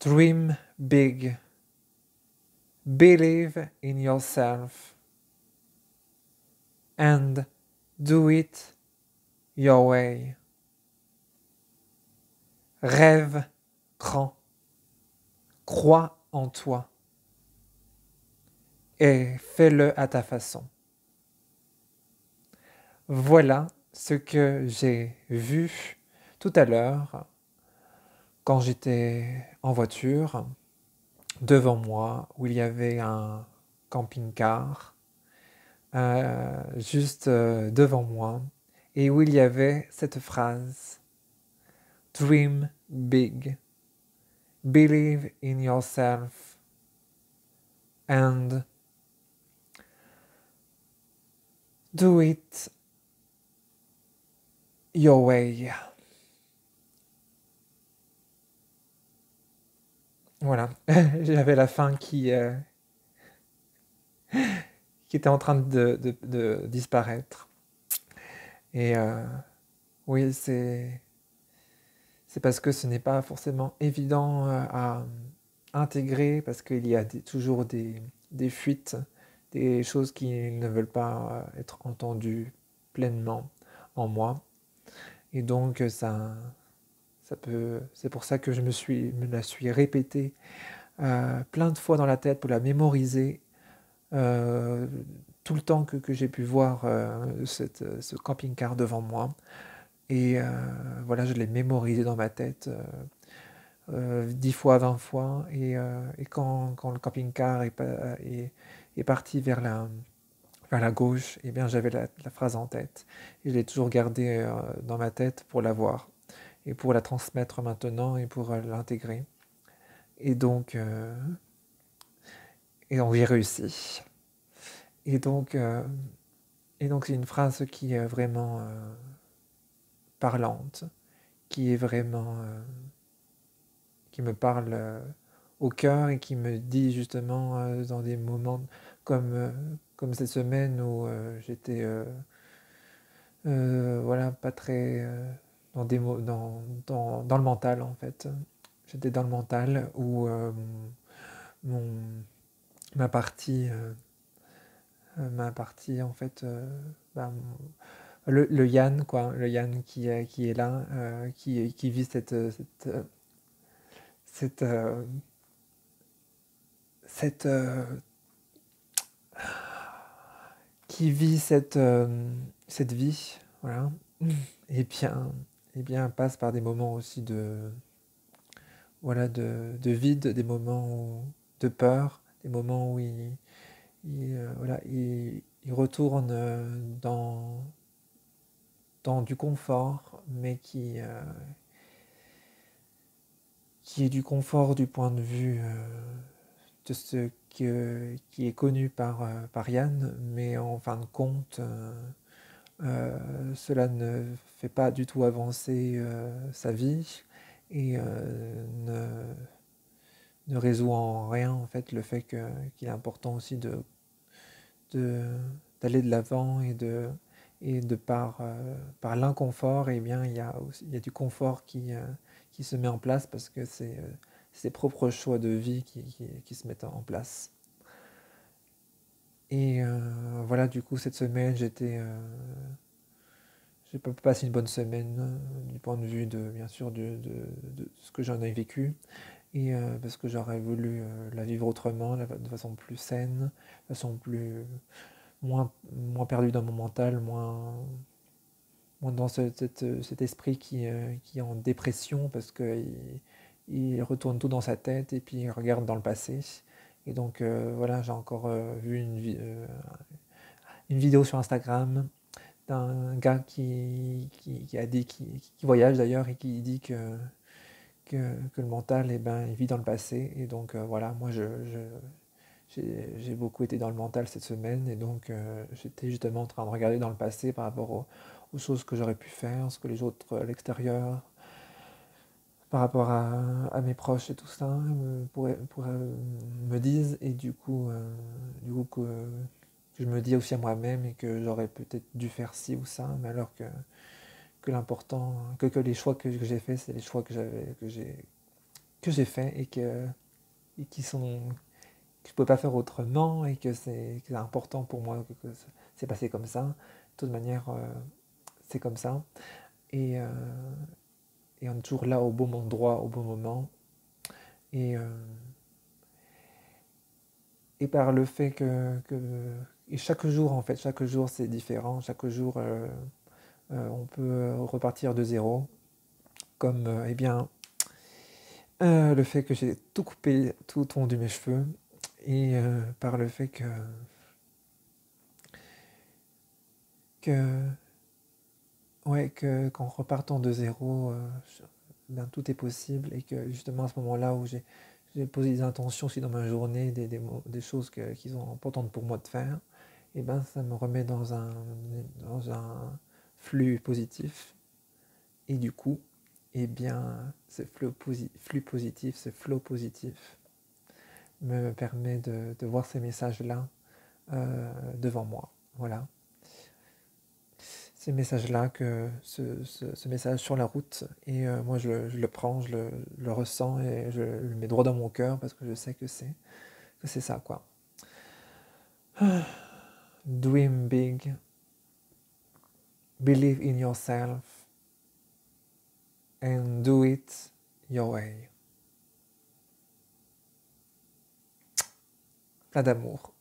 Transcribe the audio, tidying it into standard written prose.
Dream big. Believe in yourself. And do it your way. Rêve grand. Crois en toi. Et fais-le à ta façon. Voilà ce que j'ai vu tout à l'heure quand j'étais en voiture devant moi où il y avait un camping-car juste devant moi et où il y avait cette phrase Dream big, believe in yourself and do it your way. Voilà, j'avais la fin qui était en train de disparaître. Et oui, c'est parce que ce n'est pas forcément évident à intégrer, parce qu'il y a toujours des fuites, des choses qui ne veulent pas être entendues pleinement en moi. Et donc ça peut, c'est pour ça que me la suis répétée plein de fois dans la tête pour la mémoriser euh, tout le temps que j'ai pu voir ce camping-car devant moi. Et voilà, je l'ai mémorisé dans ma tête 10 fois, 20 fois. Et quand le camping-car est parti vers la gauche, eh bien, j'avais la phrase en tête. Et je l'ai toujours gardée dans ma tête pour la voir et pour la transmettre maintenant et pour l'intégrer. Et donc, j'ai réussi. Et donc, euh, et donc c'est une phrase qui est vraiment parlante, qui est vraiment qui me parle au cœur et qui me dit justement dans des moments comme cette semaine où j'étais voilà pas très dans des dans le mental en fait. J'étais dans le mental où mon ma partie en fait bah, le Yann quoi, le Yann qui est là, qui vit cette, cette qui vit cette vie, voilà, et bien, et bien passe par des moments aussi voilà, de vide, des moments de peur, des moments où voilà, il retourne dans du confort, mais qui est du confort du point de vue de ce qui est connu par Yann, mais en fin de compte, cela ne fait pas du tout avancer sa vie et ne résout en rien en fait le fait qu'il est important aussi de, d'aller de l'avant et de par l'inconfort, eh bien, il y a du confort qui se met en place parce que c'est ses propres choix de vie qui se mettent en place. Et voilà, du coup, cette semaine, j'ai pas passé une bonne semaine du point de vue bien sûr, de ce que j'en ai vécu. Et parce que j'aurais voulu la vivre autrement, de façon plus saine, de façon moins perdue dans mon mental, moins dans cet esprit qui est en dépression parce qu'il retourne tout dans sa tête et puis il regarde dans le passé. Et donc voilà, j'ai encore vu une vidéo sur Instagram d'un gars qui a dit, qui voyage d'ailleurs et qui dit que le mental, eh ben, il vit dans le passé. Et donc voilà, moi j'ai beaucoup été dans le mental cette semaine et donc j'étais justement en train de regarder dans le passé par rapport aux choses que j'aurais pu faire, ce que les autres à l'extérieur, par rapport à mes proches et tout ça, me disent. Et du coup que je me dis aussi à moi-même et que j'aurais peut-être dû faire ci ou ça, mais alors que l'important, que les choix que j'ai faits, c'est les choix que que j'ai fait et qui sont que je ne peux pas faire autrement et que c'est important pour moi que c'est passé comme ça. De toute manière, c'est comme ça. Et, euh, et on est toujours là au bon endroit, au bon moment. Et, euh, et par le fait et chaque jour, en fait, chaque jour c'est différent. Chaque jour, on peut repartir de zéro. Comme, eh bien, le fait que j'ai tout coupé, tout tondu mes cheveux. Et par le fait que ouais, qu'en repartant de zéro, ben, tout est possible et que justement à ce moment-là où j'ai posé des intentions aussi dans ma journée, des choses qui sont importantes pour moi de faire, et ben ça me remet dans un flux positif. Et du coup, et bien, ce flux positif, ce flow positif me permet de voir ces messages-là devant moi. Voilà. Ces messages-là, ce message sur la route, et moi je le prends, le ressens et je le mets droit dans mon cœur parce que je sais que c'est ça, quoi. Dream big, believe in yourself, and do it your way. Plein d'amour.